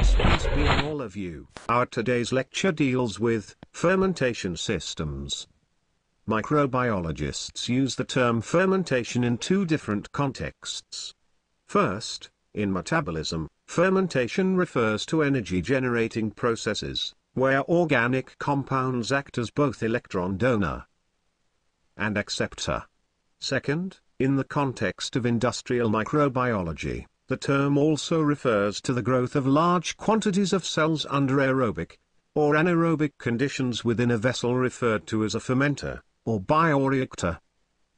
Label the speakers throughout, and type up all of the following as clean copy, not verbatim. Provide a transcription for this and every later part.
Speaker 1: God's peace be on all of you. Our today's lecture deals with fermentation systems. Microbiologists use the term fermentation in two different contexts. First, in metabolism, fermentation refers to energy-generating processes, where organic compounds act as both electron donor and acceptor. Second, in the context of industrial microbiology, the term also refers to the growth of large quantities of cells under aerobic or anaerobic conditions within a vessel referred to as a fermenter or bioreactor.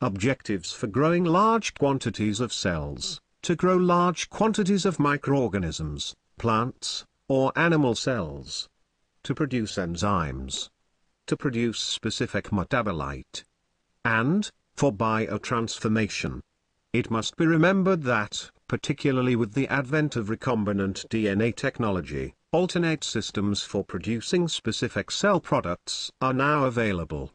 Speaker 1: Objectives for growing large quantities of cells: to grow large quantities of microorganisms, plants, or animal cells. To produce enzymes. To produce specific metabolite. And, for biotransformation. It must be remembered that, particularly with the advent of recombinant DNA technology, alternate systems for producing specific cell products are now available.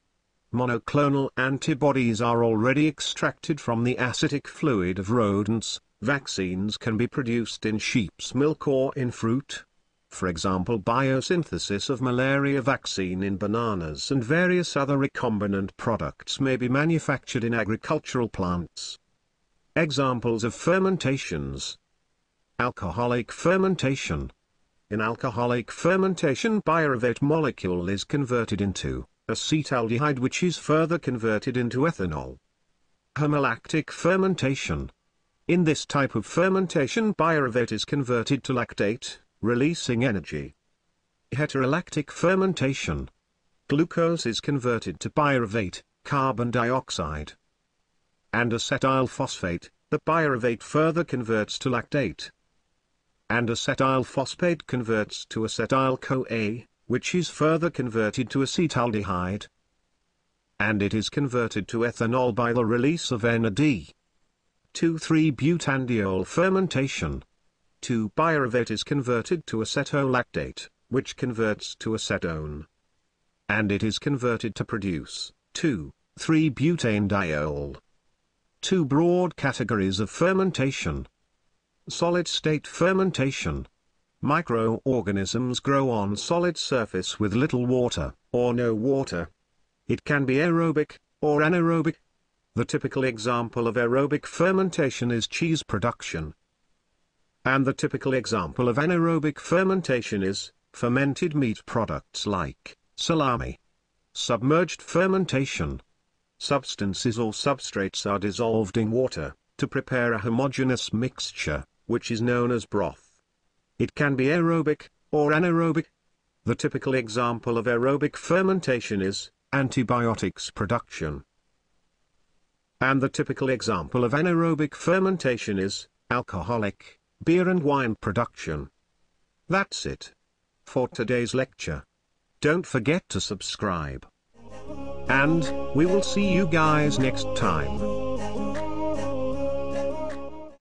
Speaker 1: Monoclonal antibodies are already extracted from the acidic fluid of rodents. Vaccines can be produced in sheep's milk or in fruit. For example, biosynthesis of malaria vaccine in bananas and various other recombinant products may be manufactured in agricultural plants. Examples of fermentations. Alcoholic fermentation. In alcoholic fermentation, pyruvate molecule is converted into acetaldehyde, which is further converted into ethanol. Homolactic fermentation. In this type of fermentation, pyruvate is converted to lactate, releasing energy. Heterolactic fermentation. Glucose is converted to pyruvate, carbon dioxide. And acetyl phosphate, the pyruvate further converts to lactate. And acetyl phosphate converts to acetyl-CoA, which is further converted to acetaldehyde. And it is converted to ethanol by the release of NAD. 2,3-butanediol fermentation. 2-pyruvate is converted to acetolactate, which converts to acetone. And it is converted to produce 2,3-butanediol. Two broad categories of fermentation. Solid-state fermentation. Microorganisms grow on solid surface with little water, or no water. It can be aerobic, or anaerobic. The typical example of aerobic fermentation is cheese production. And the typical example of anaerobic fermentation is fermented meat products like salami. Submerged fermentation. Substances or substrates are dissolved in water to prepare a homogeneous mixture, which is known as broth. It can be aerobic, or anaerobic. The typical example of aerobic fermentation is antibiotics production. And the typical example of anaerobic fermentation is alcoholic, beer and wine production. That's it for today's lecture. Don't forget to subscribe. And we will see you guys next time.